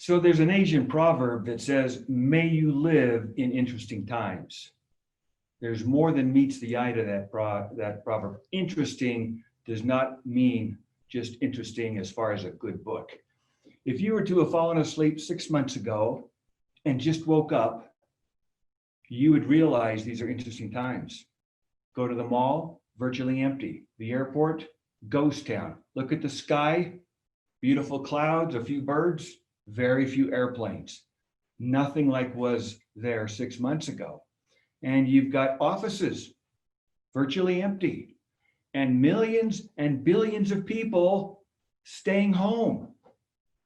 So there's an Asian proverb that says, may you live in interesting times. There's more than meets the eye to that proverb. Interesting does not mean just interesting as far as a good book. If you were to have fallen asleep 6 months ago and just woke up, you would realize these are interesting times. Go to the mall, virtually empty. The airport, ghost town. Look at the sky, beautiful clouds, a few birds, very few airplanes. Nothing like was there 6 months ago. And you've got offices virtually empty and millions and billions of people staying home.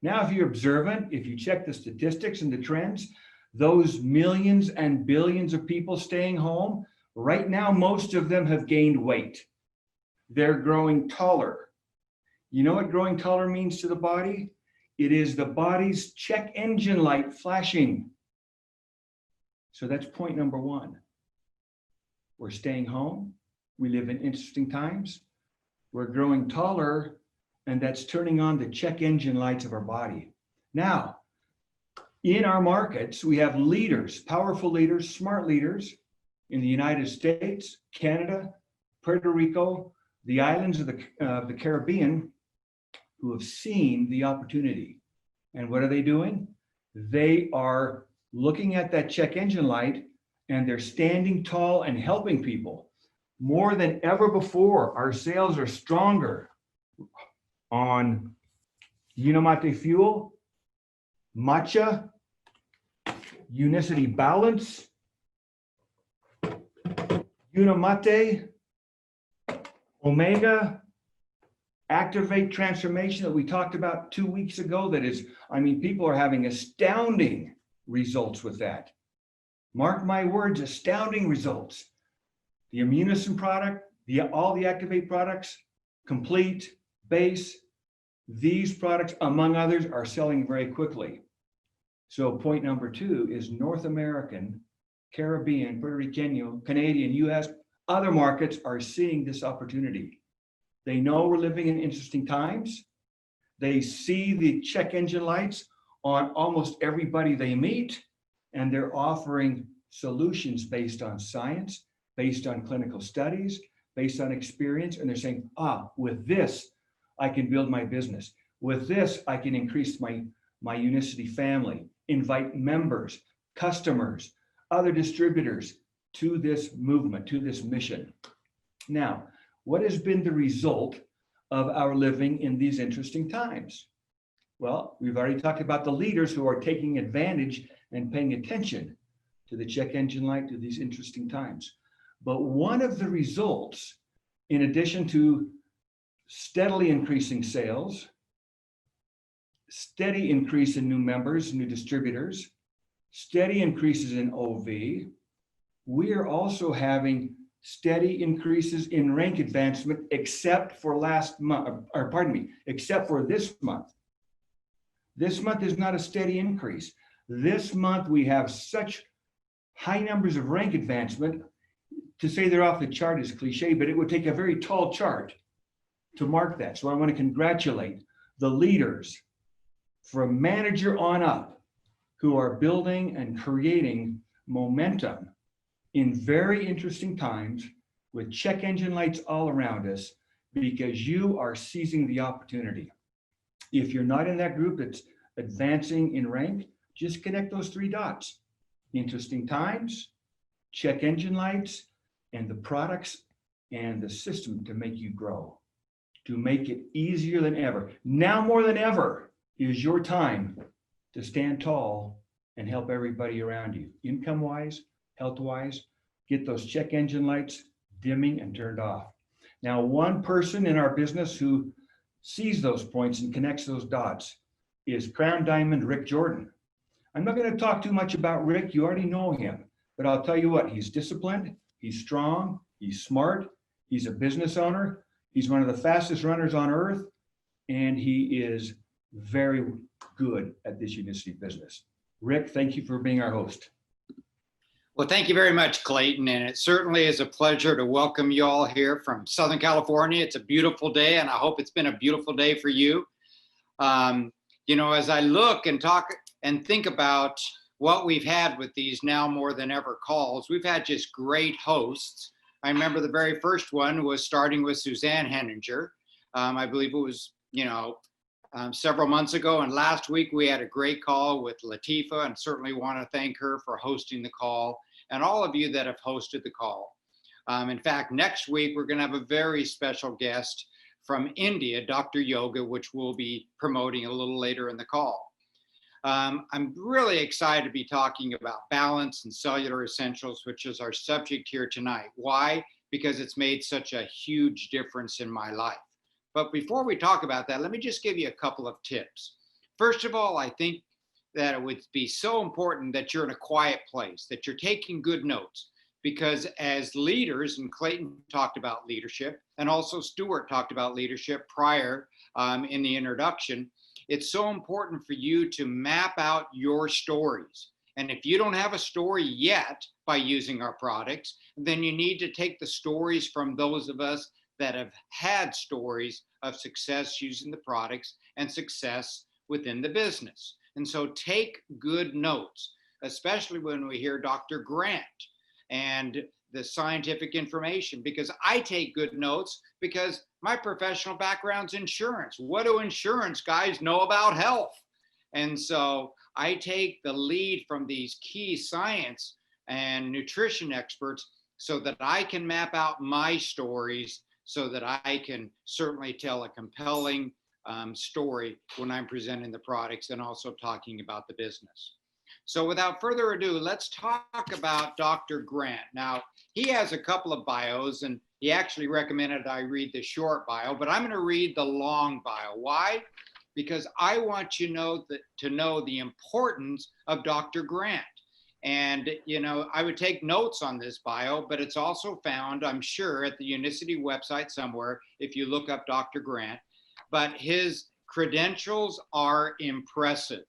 Now, if you're observant, if you check the statistics and the trends, those millions and billions of people staying home, right now, most of them have gained weight. They're growing taller. You know what growing taller means to the body? It is the body's check engine light flashing. So that's point number one. We're staying home. We live in interesting times. We're growing taller, and that's turning on the check engine lights of our body. Now, in our markets, we have leaders, powerful leaders, smart leaders in the United States, Canada, Puerto Rico, the islands of the Caribbean, who have seen the opportunity. And what are they doing? They are looking at that check engine light, and they're standing tall and helping people. More than ever before, our sales are stronger on Unicity Fuel, Matcha, Unicity Balance, Unimate, Omega, Activate Transformation that we talked about 2 weeks ago. That is, people are having astounding results with that. Mark my words, astounding results. The Immunicin product, all the Activate products, Complete, Base, these products, among others, are selling very quickly. So point number two is North American, Caribbean, Puerto Rican, Canadian, US, other markets are seeing this opportunity. They know we're living in interesting times. They see the check engine lights on almost everybody they meet, and they're offering solutions based on science, based on clinical studies, based on experience, and they're saying, with this, I can build my business. With this, I can increase my Unicity family, invite members, customers, other distributors to this movement, to this mission. Now, what has been the result of our living in these interesting times? Well, we've already talked about the leaders who are taking advantage and paying attention to the check engine light, to these interesting times. But one of the results, in addition to steadily increasing sales, steady increase in new members, new distributors, steady increases in OV, we are also having steady increases in rank advancement, except for except for this month. This month is not a steady increase. This month we have such high numbers of rank advancement. To say they're off the chart is cliche, but it would take a very tall chart to mark that. So I want to congratulate the leaders from manager on up who are building and creating momentum in very interesting times with check engine lights all around us, because you are seizing the opportunity. If you're not in that group that's advancing in rank, just connect those three dots. Interesting times, check engine lights, and the products and the system to make you grow, to make it easier than ever. Now more than ever is your time to stand tall and help everybody around you, income-wise, health-wise. Get those check engine lights dimming and turned off. Now, one person in our business who sees those points and connects those dots is Crown Diamond Rick Jordan. I'm not going to talk too much about Rick. You already know him, but I'll tell you what, he's disciplined, he's strong, he's smart, he's a business owner, he's one of the fastest runners on earth, and he is very good at this Unicity business. Rick, thank you for being our host. Well, thank you very much, Clayton, and it certainly is a pleasure to welcome you all here from Southern California. It's a beautiful day, and I hope it's been a beautiful day for you. As I look and talk and think about what we've had with these now more than ever calls. We've had just great hosts. I remember the very first one was starting with Suzanne Henninger. I believe it was, several months ago. And last week we had a great call with Latifa, and certainly want to thank her for hosting the call, and all of you that have hosted the call. In fact, next week we're going to have a very special guest from India, Dr. Yoga, which we'll be promoting a little later in the call. I'm really excited to be talking about balance and cellular essentials, which is our subject here tonight. Why? Because it's made such a huge difference in my life. But before we talk about that, let me just give you a couple of tips. First of all, I think that it would be so important that you're in a quiet place, that you're taking good notes, because as leaders, and Clayton talked about leadership, and also Stuart talked about leadership prior in the introduction, it's so important for you to map out your stories. And if you don't have a story yet by using our products, then you need to take the stories from those of us that have had stories of success using the products and success within the business. And so take good notes, especially when we hear Dr. Grant and the scientific information, because I take good notes because my professional background's insurance. What do insurance guys know about health? And so I take the lead from these key science and nutrition experts so that I can map out my stories, so that I can certainly tell a compelling story when I'm presenting the products and also talking about the business. So without further ado, let's talk about Dr. Grant. Now, he has a couple of bios, and he actually recommended I read the short bio, but I'm going to read the long bio. Why? Because I want you to know the importance of Dr. Grant. And, I would take notes on this bio, but it's also found, I'm sure, at the Unicity website somewhere if you look up Dr. Grant. But his credentials are impressive.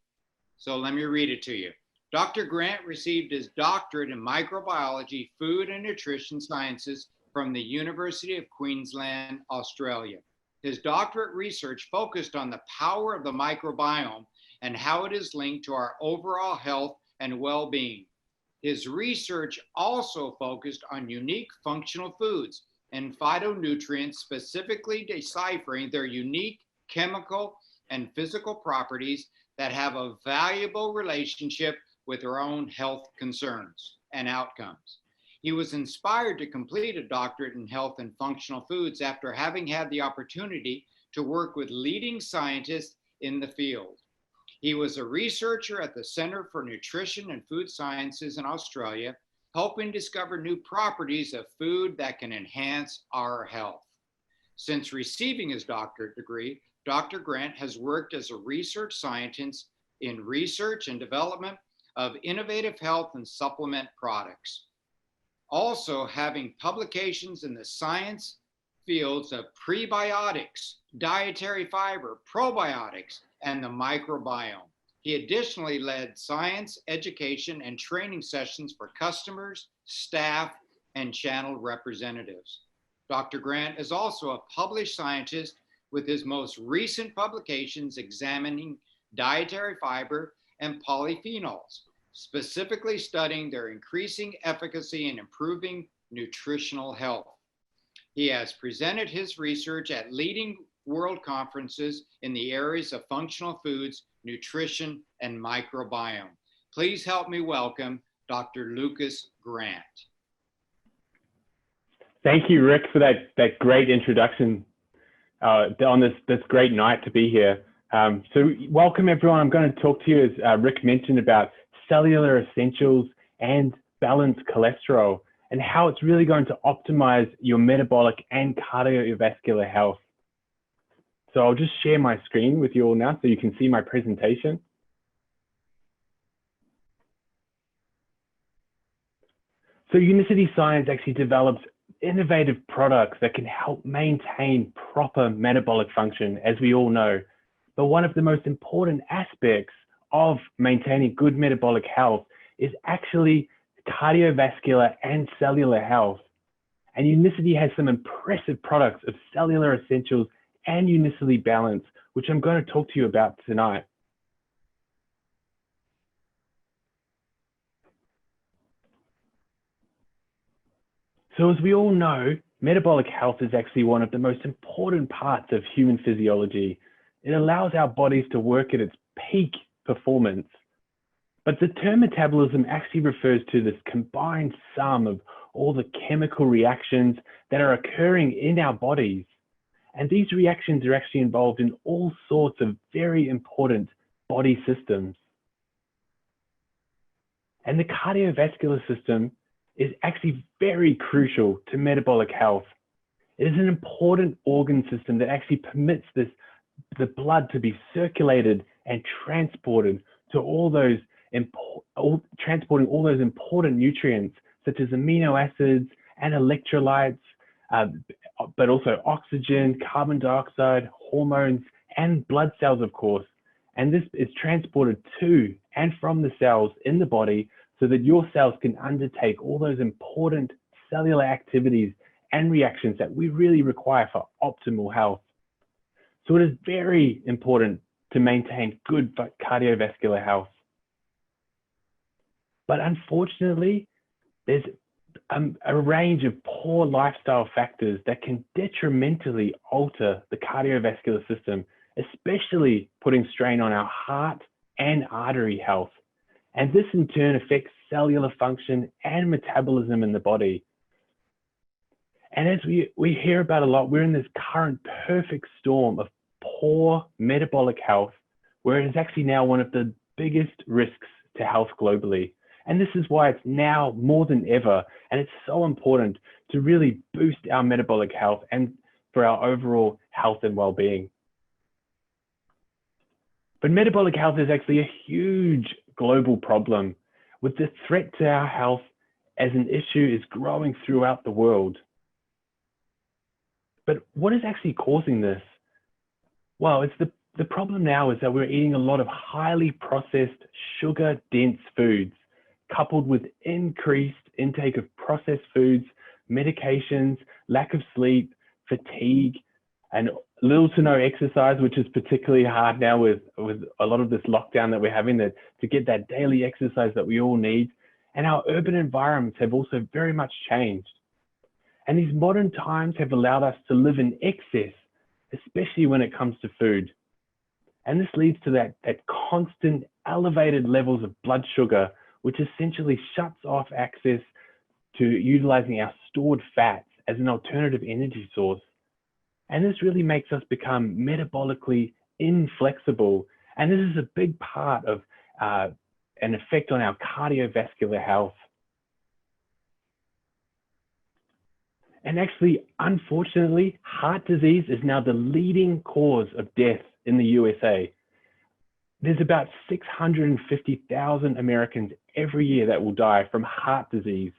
So let me read it to you. Dr. Grant received his doctorate in microbiology, food and nutrition sciences from the University of Queensland, Australia. His doctorate research focused on the power of the microbiome and how it is linked to our overall health and well-being. His research also focused on unique functional foods and phytonutrients, specifically deciphering their unique chemical and physical properties that have a valuable relationship with our own health concerns and outcomes. He was inspired to complete a doctorate in health and functional foods after having had the opportunity to work with leading scientists in the field. He was a researcher at the Center for Nutrition and Food Sciences in Australia, helping discover new properties of food that can enhance our health. Since receiving his doctorate degree, Dr. Grant has worked as a research scientist in research and development of innovative health and supplement products. Also having publications in the science fields of prebiotics, dietary fiber, probiotics, and the microbiome. He additionally led science, education, and training sessions for customers, staff, and channel representatives. Dr. Grant is also a published scientist with his most recent publications examining dietary fiber and polyphenols, specifically studying their increasing efficacy in improving nutritional health. He has presented his research at leading world conferences in the areas of functional foods, nutrition, and microbiome. Please help me welcome Dr. Lucas Grant. Thank you, Rick, for that great introduction on this great night to be here. So welcome, everyone. I'm going to talk to you, as Rick mentioned, about cellular essentials and balanced cholesterol and how it's really going to optimize your metabolic and cardiovascular health. So I'll just share my screen with you all now so you can see my presentation. So Unicity Science actually develops innovative products that can help maintain proper metabolic function, as we all know. But one of the most important aspects of maintaining good metabolic health is actually cardiovascular and cellular health. And Unicity has some impressive products of Cellular Essentials and Unicity Balance, which I'm going to talk to you about tonight. So as we all know, metabolic health is actually one of the most important parts of human physiology. It allows our bodies to work at its peak performance. But the term metabolism actually refers to this combined sum of all the chemical reactions that are occurring in our bodies. And these reactions are actually involved in all sorts of very important body systems. And the cardiovascular system is actually very crucial to metabolic health. It is an important organ system that actually permits the blood to be circulated and transported to transporting all those important nutrients such as amino acids and electrolytes, but also oxygen, carbon dioxide, hormones, and blood cells, of course. And this is transported to and from the cells in the body so that your cells can undertake all those important cellular activities and reactions that we really require for optimal health. So it is very important to maintain good cardiovascular health. But unfortunately, there's a range of poor lifestyle factors that can detrimentally alter the cardiovascular system, especially putting strain on our heart and artery health. And this in turn affects cellular function and metabolism in the body. And as we hear about a lot, we're in this current perfect storm of poor metabolic health, where it is actually now one of the biggest risks to health globally. And this is why it's now more than ever, and it's so important to really boost our metabolic health and for our overall health and well-being. But metabolic health is actually a huge global problem, with the threat to our health as an issue is growing throughout the world. But what is actually causing this? Well, it's the problem now is that we're eating a lot of highly processed, sugar-dense foods, coupled with increased intake of processed foods, medications, lack of sleep, fatigue, and little to no exercise, which is particularly hard now with a lot of this lockdown that we're having, to get that daily exercise that we all need. And our urban environments have also very much changed. And these modern times have allowed us to live in excess, especially when it comes to food. And this leads to that constant elevated levels of blood sugar, which essentially shuts off access to utilizing our stored fats as an alternative energy source. And this really makes us become metabolically inflexible. And this is a big part of an effect on our cardiovascular health. And actually, unfortunately, heart disease is now the leading cause of death in the USA. There's about 650,000 Americans every year that will die from heart disease.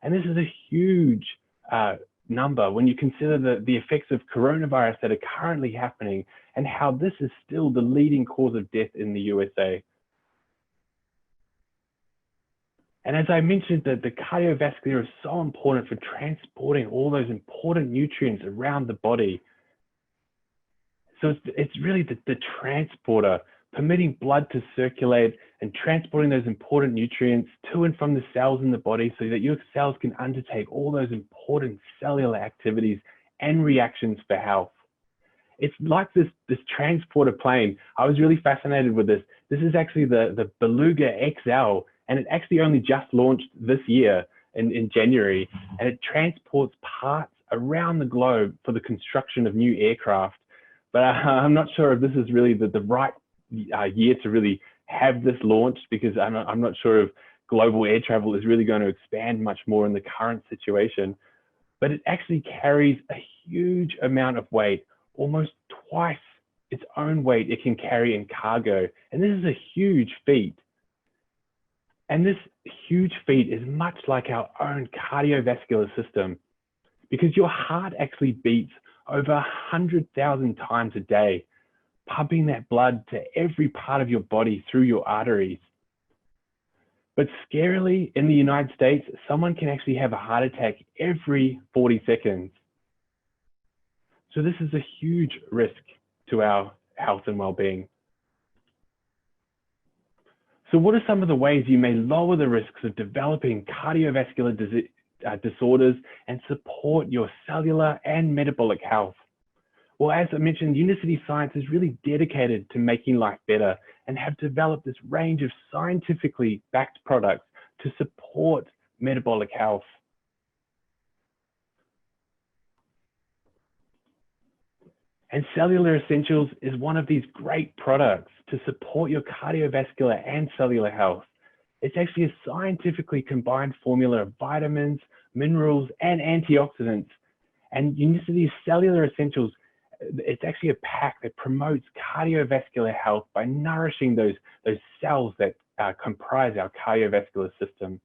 And this is a huge number when you consider the effects of coronavirus that are currently happening and how this is still the leading cause of death in the USA. And as I mentioned, the cardiovascular is so important for transporting all those important nutrients around the body. So it's really the transporter, permitting blood to circulate and transporting those important nutrients to and from the cells in the body so that your cells can undertake all those important cellular activities and reactions for health. It's like this transporter plane. I was really fascinated with this. This is actually the Beluga XL, and it actually only just launched this year in January, and it transports parts around the globe for the construction of new aircraft. But I'm not sure if this is really the right year to really have this launched, because I'm not sure if global air travel is really going to expand much more in the current situation. But it actually carries a huge amount of weight, almost twice its own weight it can carry in cargo. And this is a huge feat. And this huge feat is much like our own cardiovascular system, because your heart actually beats over 100,000 times a day, pumping that blood to every part of your body through your arteries. But scarily, in the United States, someone can actually have a heart attack every 40 seconds. So this is a huge risk to our health and well-being. So what are some of the ways you may lower the risks of developing cardiovascular disorders and support your cellular and metabolic health. Well, as I mentioned, Unicity Science is really dedicated to making life better and have developed this range of scientifically backed products to support metabolic health. And Cellular Essentials is one of these great products to support your cardiovascular and cellular health. It's actually a scientifically combined formula of vitamins, minerals, and antioxidants. And Unicity's Cellular Essentials, it's actually a pack that promotes cardiovascular health by nourishing those cells that comprise our cardiovascular system.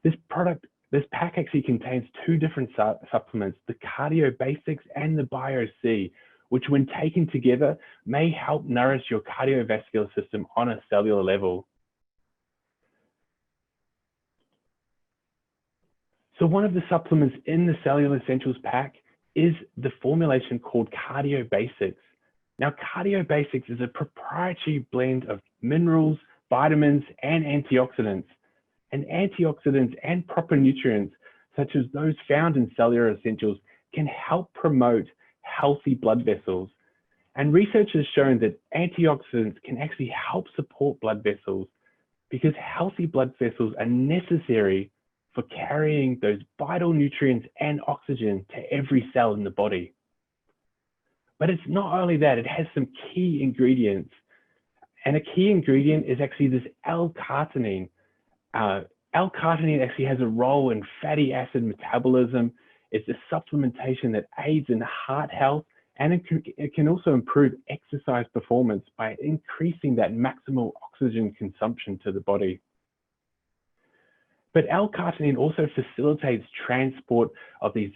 This pack actually contains two different supplements, the Cardio Basics and the Bio C, which when taken together may help nourish your cardiovascular system on a cellular level. So one of the supplements in the Cellular Essentials pack is the formulation called Cardio Basics. Now, Cardio Basics is a proprietary blend of minerals, vitamins, and antioxidants. And antioxidants and proper nutrients, such as those found in Cellular Essentials, can help promote healthy blood vessels. And research has shown that antioxidants can actually help support blood vessels because healthy blood vessels are necessary for carrying those vital nutrients and oxygen to every cell in the body. But it's not only that, it has some key ingredients. And a key ingredient is actually this L-carnitine. L-carnitine actually has a role in fatty acid metabolism. It's a supplementation that aids in heart health, and it can also improve exercise performance by increasing that maximal oxygen consumption to the body. But L-carnitine also facilitates transport of these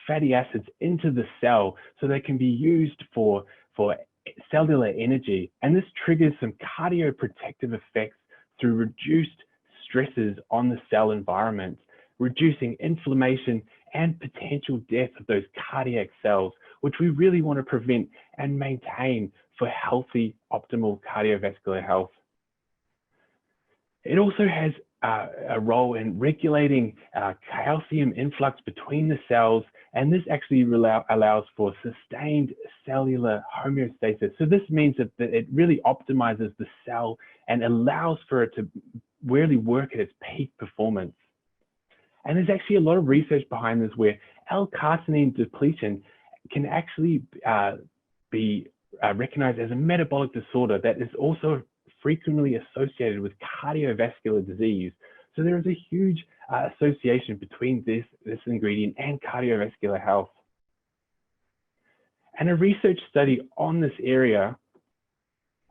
fatty acids into the cell so they can be used for cellular energy. And this triggers some cardioprotective effects through reduced stresses on the cell environment, reducing inflammation and potential death of those cardiac cells, which we really want to prevent and maintain for healthy, optimal cardiovascular health. It also has a role in regulating calcium influx between the cells, and this actually allows for sustained cellular homeostasis. So this means that it really optimizes the cell and allows for it to really work at its peak performance. And there's actually a lot of research behind this where L-carnitine depletion can actually be recognized as a metabolic disorder that is also frequently associated with cardiovascular disease. So there is a huge association between this ingredient and cardiovascular health. And a research study on this area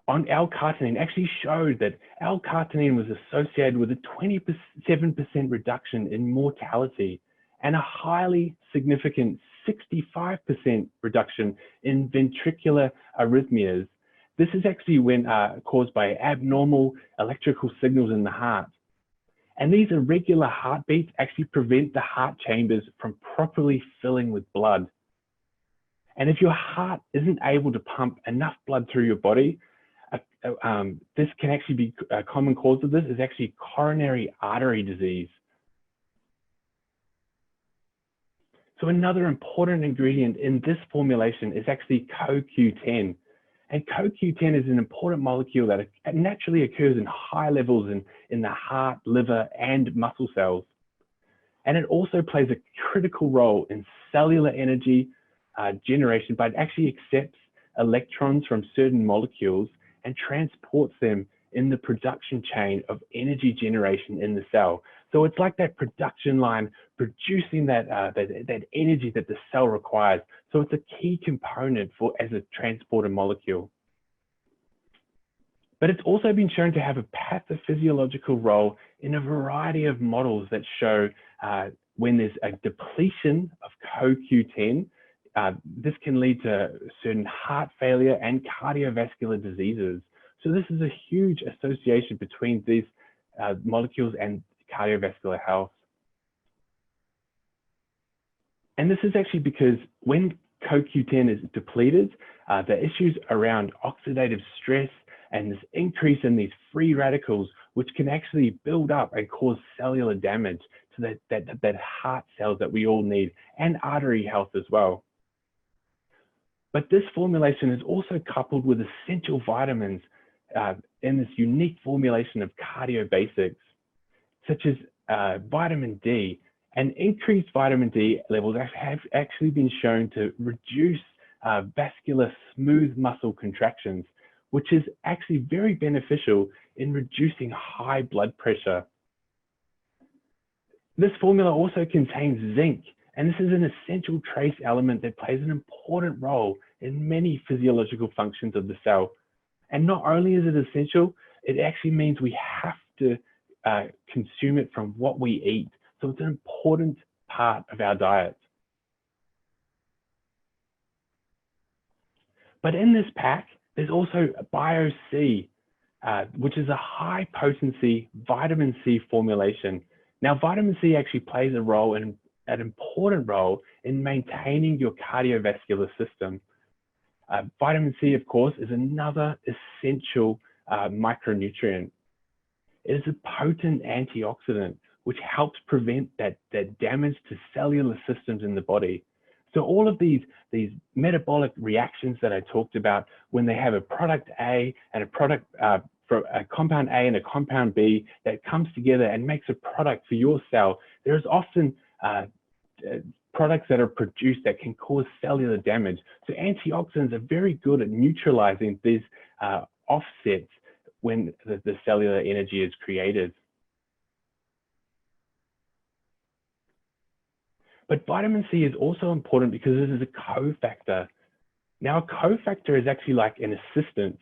on L-carnitine actually showed that L-carnitine was associated with a 27% reduction in mortality and a highly significant 65% reduction in ventricular arrhythmias. This is actually when caused by abnormal electrical signals in the heart. And these irregular heartbeats actually prevent the heart chambers from properly filling with blood. And if your heart isn't able to pump enough blood through your body, this can actually be a common cause of this is actually coronary artery disease. So another important ingredient in this formulation is actually CoQ10. And CoQ10 is an important molecule that naturally occurs in high levels in the heart, liver, and muscle cells. And it also plays a critical role in cellular energy generation, but it actually accepts electrons from certain molecules and transports them in the production chain of energy generation in the cell. So it's like that production line producing that energy that the cell requires. So it's a key component as a transporter molecule. But it's also been shown to have a pathophysiological role in a variety of models that show when there's a depletion of CoQ10, this can lead to certain heart failure and cardiovascular diseases. So this is a huge association between these molecules and cardiovascular health. And this is actually because when CoQ10 is depleted, the issues around oxidative stress and this increase in these free radicals which can actually build up and cause cellular damage to that heart cells that we all need, and artery health as well. But this formulation is also coupled with essential vitamins in this unique formulation of cardiobasics, such as vitamin D. And increased vitamin D levels have actually been shown to reduce vascular smooth muscle contractions, which is actually very beneficial in reducing high blood pressure. This formula also contains zinc, and this is an essential trace element that plays an important role in many physiological functions of the cell. And not only is it essential, it actually means we have to consume it from what we eat. So it's an important part of our diet. But in this pack, there's also Bio-C, which is a high potency vitamin C formulation. Now, vitamin C actually plays an important role in maintaining your cardiovascular system. Vitamin C, of course, is another essential micronutrient. It is a potent antioxidant, which helps prevent that damage to cellular systems in the body. So all of these metabolic reactions that I talked about, when they have a product A and a compound A and a compound B that comes together and makes a product for your cell, there's often products that are produced that can cause cellular damage. So antioxidants are very good at neutralizing these offsets when the cellular energy is created. But vitamin C is also important because it is a cofactor. Now, a cofactor is actually like an assistant.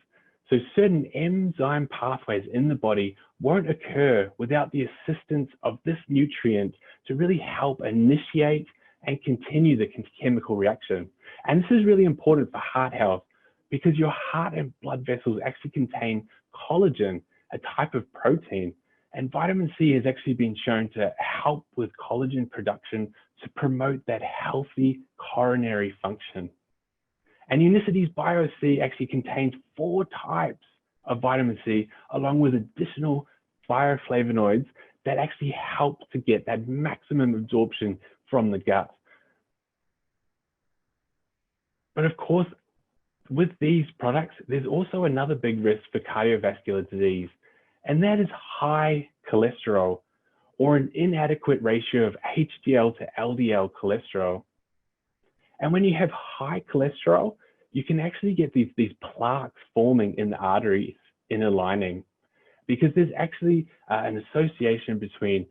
So certain enzyme pathways in the body won't occur without the assistance of this nutrient to really help initiate and continue the chemical reaction. And this is really important for heart health because your heart and blood vessels actually contain collagen, a type of protein. And vitamin C has actually been shown to help with collagen production to promote that healthy coronary function. And Unicity's Bio-C actually contains 4 types of vitamin C, along with additional bioflavonoids that actually help to get that maximum absorption from the gut. But of course, with these products, there's also another big risk for cardiovascular disease, and that is high cholesterol, or an inadequate ratio of HDL to LDL cholesterol. And when you have high cholesterol, you can actually get these plaques forming in the arteries inner lining, because there's actually an association between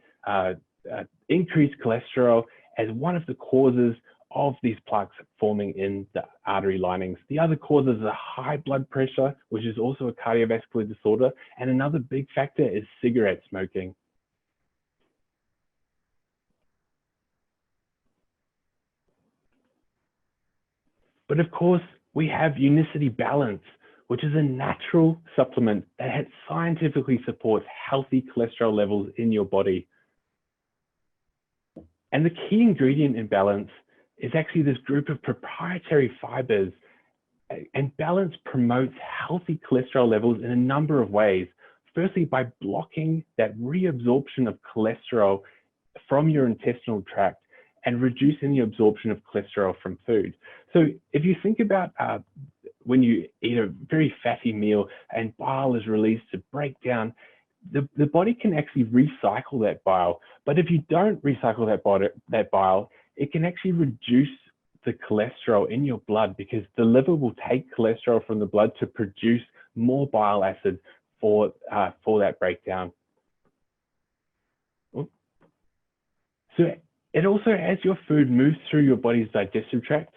increased cholesterol as one of the causes of these plaques forming in the artery linings. The other causes are high blood pressure, which is also a cardiovascular disorder, and another big factor is cigarette smoking. But of course, we have Unicity Balance, which is a natural supplement that scientifically supports healthy cholesterol levels in your body. And the key ingredient in Balance is actually this group of proprietary fibers. And Balance promotes healthy cholesterol levels in a number of ways. Firstly, by blocking that reabsorption of cholesterol from your intestinal tract and reducing the absorption of cholesterol from food. So if you think about when you eat a very fatty meal and bile is released to break down, the body can actually recycle that bile. But if you don't recycle that bile, it can actually reduce the cholesterol in your blood, because the liver will take cholesterol from the blood to produce more bile acid for that breakdown. So it also, as your food moves through your body's digestive tract,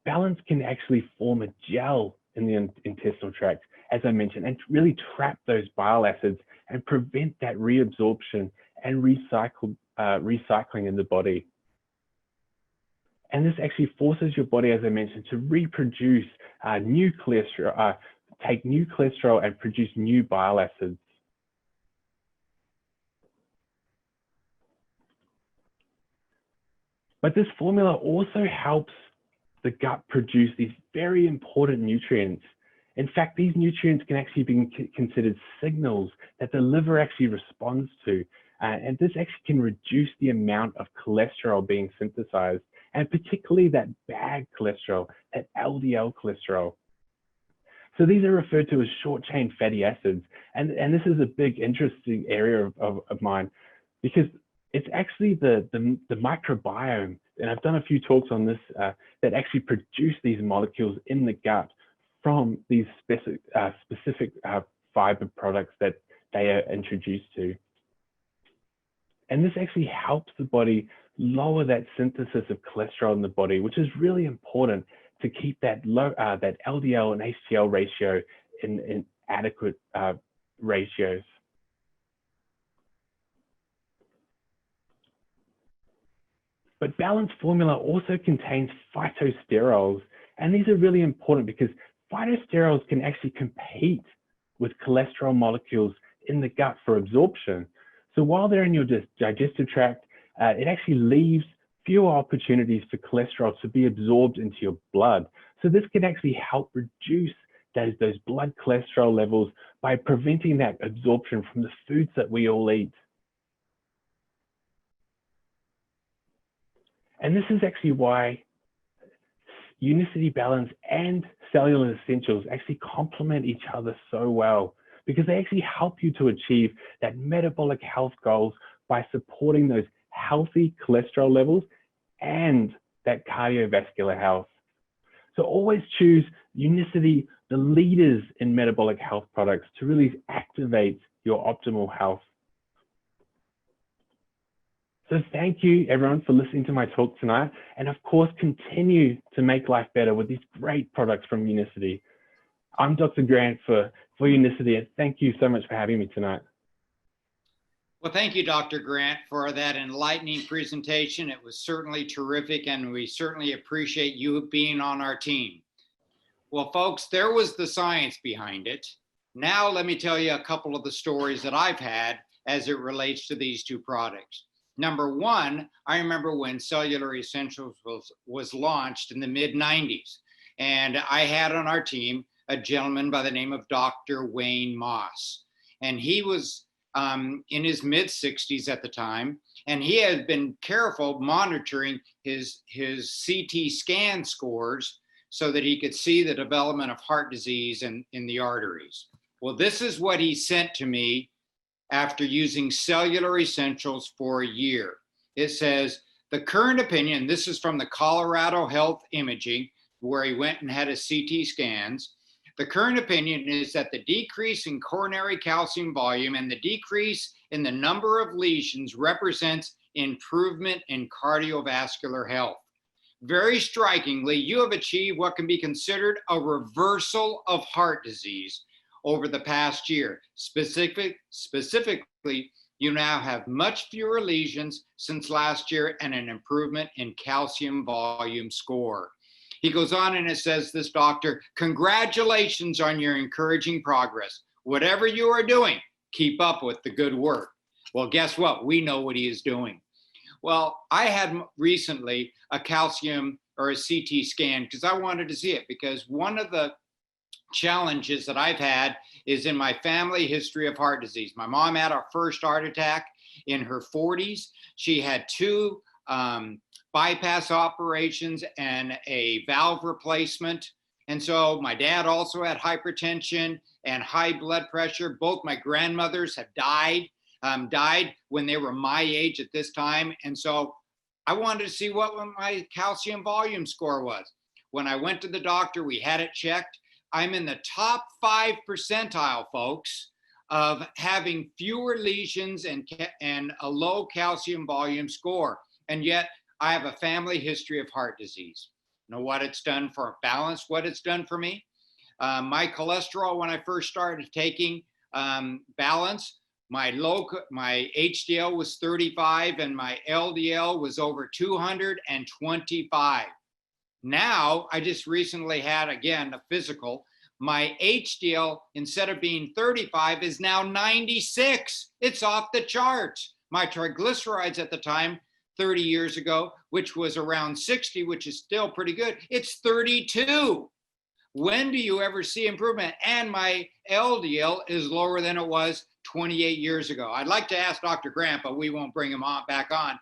Balance can actually form a gel in the intestinal tract, as I mentioned, and really trap those bile acids and prevent that reabsorption and recycling in the body. And this actually forces your body, as I mentioned, to reproduce new cholesterol, take new cholesterol and produce new bile acids. But this formula also helps the gut produce these very important nutrients. In fact, these nutrients can actually be considered signals that the liver actually responds to. And this actually can reduce the amount of cholesterol being synthesized, and particularly that bad cholesterol, that LDL cholesterol. So these are referred to as short-chain fatty acids. And this is a big interesting area of mine, because it's actually the microbiome, and I've done a few talks on this, that actually produce these molecules in the gut from these specific fiber products that they are introduced to. And this actually helps the body lower that synthesis of cholesterol in the body, which is really important to keep that low, that LDL and HDL ratio in adequate ratios. But Balance formula also contains phytosterols, and these are really important because phytosterols can actually compete with cholesterol molecules in the gut for absorption. So while they're in your digestive tract, it actually leaves fewer opportunities for cholesterol to be absorbed into your blood. So this can actually help reduce those blood cholesterol levels by preventing that absorption from the foods that we all eat. And this is actually why Unicity Balance and Cellular Essentials actually complement each other so well, because they actually help you to achieve that metabolic health goals by supporting those healthy cholesterol levels and that cardiovascular health. So always choose Unicity, the leaders in metabolic health products, to really activate your optimal health. So thank you everyone for listening to my talk tonight. And of course, continue to make life better with these great products from Unicity. I'm Dr. Grant for Unicity, and thank you so much for having me tonight. Well, thank you, Dr. Grant, for that enlightening presentation. It was certainly terrific, and we certainly appreciate you being on our team. Well, folks, there was the science behind it. Now let me tell you a couple of the stories that I've had as it relates to these two products. Number one, I remember when Cellular Essentials was launched in the mid-90s, and I had on our team a gentleman by the name of Dr. Wayne Moss, and he was in his mid-60s at the time, and he had been careful monitoring his CT scan scores so that he could see the development of heart disease in the arteries. Well, this is what he sent to me after using Cellular Essentials for a year. It says, the current opinion, this is from the Colorado Health Imaging, where he went and had his CT scans. The current opinion is that the decrease in coronary calcium volume and the decrease in the number of lesions represents improvement in cardiovascular health. Very strikingly, you have achieved what can be considered a reversal of heart disease over the past year. Specifically, you now have much fewer lesions since last year and an improvement in calcium volume score. He goes on and it says, this doctor, congratulations on your encouraging progress. Whatever you are doing, keep up with the good work. Well, guess what? We know what he is doing. Well, I had recently a calcium or a CT scan because I wanted to see it, because one of the challenges that I've had is in my family history of heart disease. My mom had her first heart attack in her 40s. She had two bypass operations and a valve replacement. And so my dad also had hypertension and high blood pressure. Both my grandmothers have died when they were my age at this time. And so I wanted to see what my calcium volume score was. When I went to the doctor, we had it checked. I'm in the top 5 percentile, folks, of having fewer lesions and a low calcium volume score. And yet I have a family history of heart disease. You know what it's done for Balance, what it's done for me? My cholesterol, when I first started taking Balance, my HDL was 35 and my LDL was over 225. Now, I just recently had, again, a physical. My HDL, instead of being 35, is now 96. It's off the charts. My triglycerides at the time, 30 years ago, which was around 60, which is still pretty good, it's 32. When do you ever see improvement? And my LDL is lower than it was 28 years ago. I'd like to ask Dr. Grant, but we won't bring him on back on.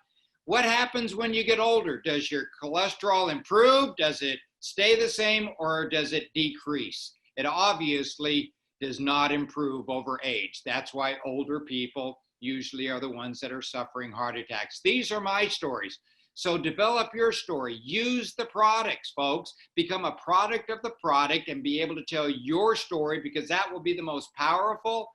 What happens when you get older? Does your cholesterol improve? Does it stay the same, or does it decrease? It obviously does not improve over age. That's why older people usually are the ones that are suffering heart attacks. These are my stories. So develop your story. Use the products, folks. Become a product of the product and be able to tell your story, because that will be the most powerful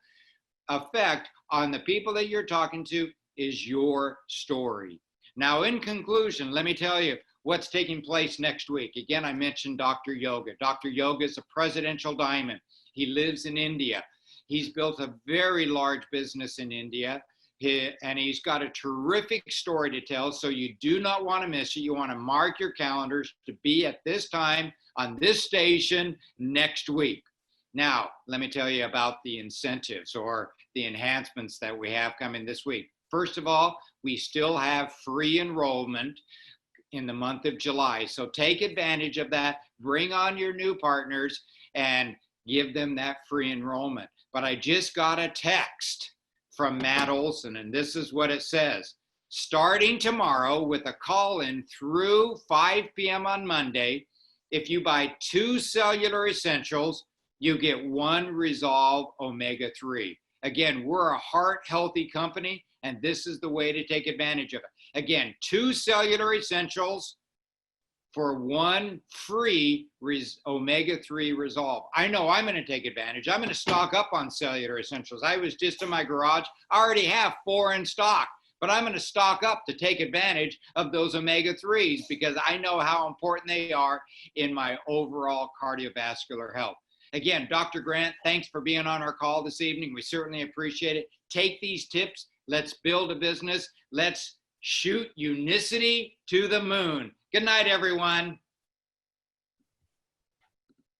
effect on the people that you're talking to, is your story. Now, in conclusion, let me tell you what's taking place next week. Again, I mentioned Dr. Yoga. Dr. Yoga is a presidential diamond. He lives in India. He's built a very large business in India, and he's got a terrific story to tell, so you do not want to miss it. You want to mark your calendars to be at this time on this station next week. Now, let me tell you about the incentives or the enhancements that we have coming this week. First of all, we still have free enrollment in the month of July. So take advantage of that, bring on your new partners, and give them that free enrollment. But I just got a text from Matt Olson, and this is what it says. Starting tomorrow with a call-in through 5 p.m. on Monday, if you buy 2 Cellular Essentials, you get 1 Resolve Omega-3. Again, we're a heart-healthy company, and this is the way to take advantage of it. Again, 2 Cellular Essentials for 1 free Omega-3 Resolve. I know I'm going to take advantage. I'm going to stock up on Cellular Essentials. I was just in my garage. I already have 4 in stock, but I'm going to stock up to take advantage of those Omega-3s, because I know how important they are in my overall cardiovascular health. Again, Dr. Grant, thanks for being on our call this evening. We certainly appreciate it. Take these tips. Let's build a business. Let's shoot Unicity to the moon. Good night, everyone.